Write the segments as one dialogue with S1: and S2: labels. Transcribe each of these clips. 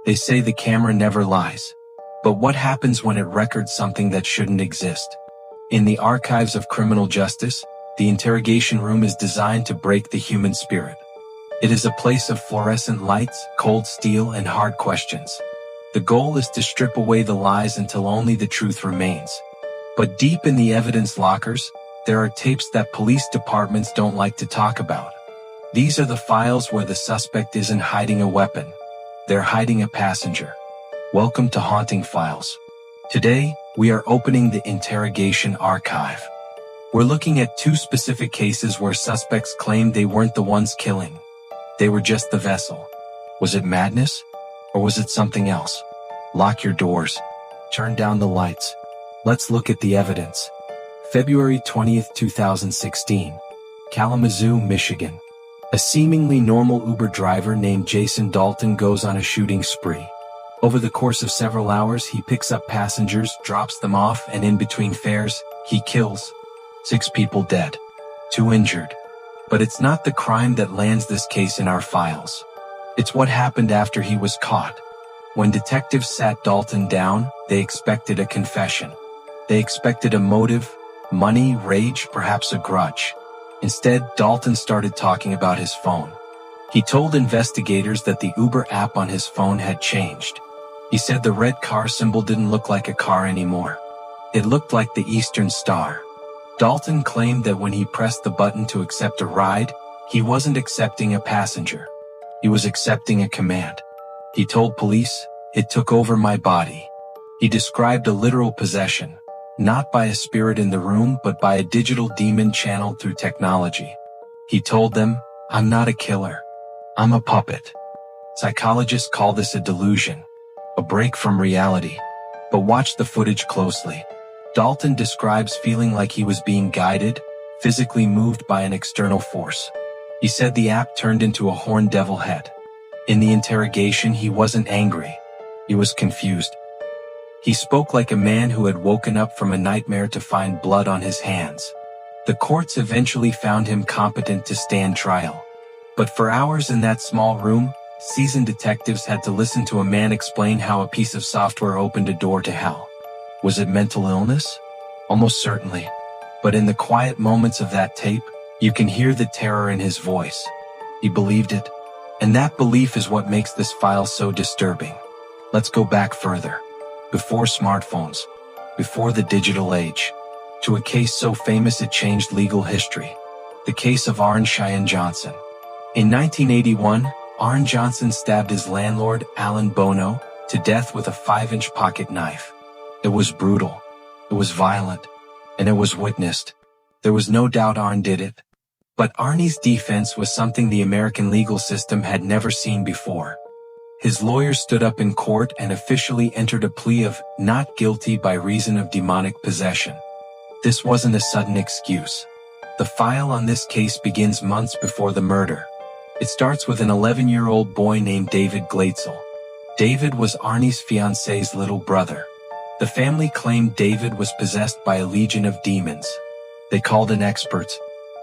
S1: They say the camera never lies. But what happens when it records something that shouldn't exist? In the archives of criminal justice, the interrogation room is designed to break the human spirit. It is a place of fluorescent lights, cold steel, and hard questions. The goal is to strip away the lies until only the truth remains. But deep in the evidence lockers, there are tapes that police departments don't like to talk about. These are the files where the suspect isn't hiding a weapon. They're hiding a passenger. Welcome to Hauntingfiles. Today, we are opening the Interrogation Archive. We're looking at two specific cases where suspects claimed they weren't the ones killing. They were just the vessel. Was it madness? Or was it something else? Lock your doors. Turn down the lights. Let's look at the evidence. February 20th, 2016. Kalamazoo, Michigan. A seemingly normal Uber driver named Jason Dalton goes on a shooting spree. Over the course of several hours, he picks up passengers, drops them off, and in between fares, he kills. 6 people dead. 2 injured. But it's not the crime that lands this case in our files. It's what happened after he was caught. When detectives sat Dalton down, they expected a confession. They expected a motive, money, rage, perhaps a grudge. Instead, Dalton started talking about his phone. He told investigators that the Uber app on his phone had changed. He said the red car symbol didn't look like a car anymore. It looked like the Eastern Star. Dalton claimed that when he pressed the button to accept a ride, he wasn't accepting a passenger. He was accepting a command. He told police, "It took over my body." He described a literal possession. Not by a spirit in the room, but by a digital demon channeled through technology. He told them, "I'm not a killer. I'm a puppet." Psychologists call this a delusion, a break from reality. But watch the footage closely. Dalton describes feeling like he was being guided, physically moved by an external force. He said the app turned into a horned devil head. In the interrogation, he wasn't angry. He was confused. He spoke like a man who had woken up from a nightmare to find blood on his hands. The courts eventually found him competent to stand trial. But for hours in that small room, seasoned detectives had to listen to a man explain how a piece of software opened a door to hell. Was it mental illness? Almost certainly. But in the quiet moments of that tape, you can hear the terror in his voice. He believed it. And that belief is what makes this file so disturbing. Let's go back further. Before smartphones, before the digital age, to a case so famous it changed legal history. The case of Arne Cheyenne Johnson. In 1981, Arne Johnson stabbed his landlord, Alan Bono, to death with a 5-inch pocket knife. It was brutal, it was violent, and it was witnessed. There was no doubt Arne did it. But Arne's defense was something the American legal system had never seen before. His lawyer stood up in court and officially entered a plea of not guilty by reason of demonic possession. This wasn't a sudden excuse. The file on this case begins months before the murder. It starts with an 11-year-old boy named David Glatzel. David was Arne's fiancée's little brother. The family claimed David was possessed by a legion of demons. They called in experts.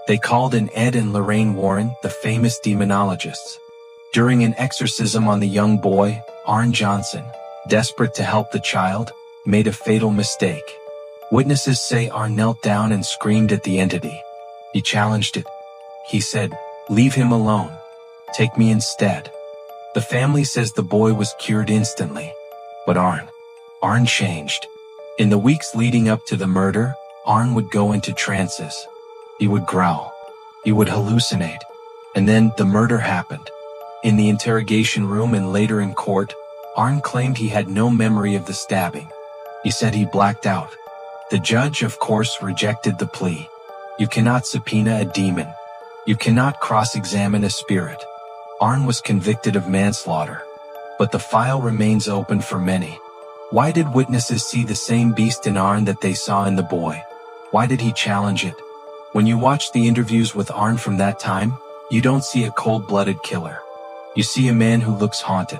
S1: They called in Ed and Lorraine Warren, the famous demonologists. During an exorcism on the young boy, Arne Johnson, desperate to help the child, made a fatal mistake. Witnesses say Arne knelt down and screamed at the entity. He challenged it. He said, "Leave him alone. Take me instead." The family says the boy was cured instantly. But Arne changed. In the weeks leading up to the murder, Arne would go into trances. He would growl. He would hallucinate. And then the murder happened. In the interrogation room and later in court, Arne claimed he had no memory of the stabbing. He said he blacked out. The judge, of course, rejected the plea. You cannot subpoena a demon. You cannot cross-examine a spirit. Arne was convicted of manslaughter. But the file remains open for many. Why did witnesses see the same beast in Arne that they saw in the boy? Why did he challenge it? When you watch the interviews with Arne from that time, you don't see a cold-blooded killer. You see a man who looks haunted.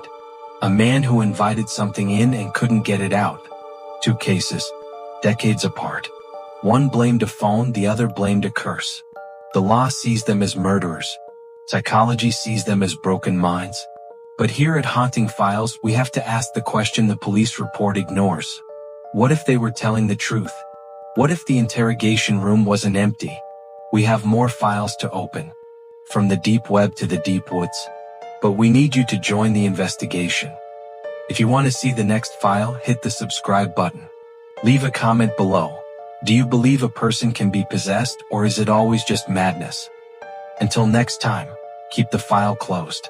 S1: A man who invited something in and couldn't get it out. 2 cases, decades apart. One blamed a phone, the other blamed a curse. The law sees them as murderers. Psychology sees them as broken minds. But here at Haunting Files, we have to ask the question the police report ignores. What if they were telling the truth? What if the interrogation room wasn't empty? We have more files to open, from the deep web to the deep woods. But we need you to join the investigation. If you want to see the next file, hit the subscribe button. Leave a comment below. Do you believe a person can be possessed, or is it always just madness? Until next time, keep the file closed.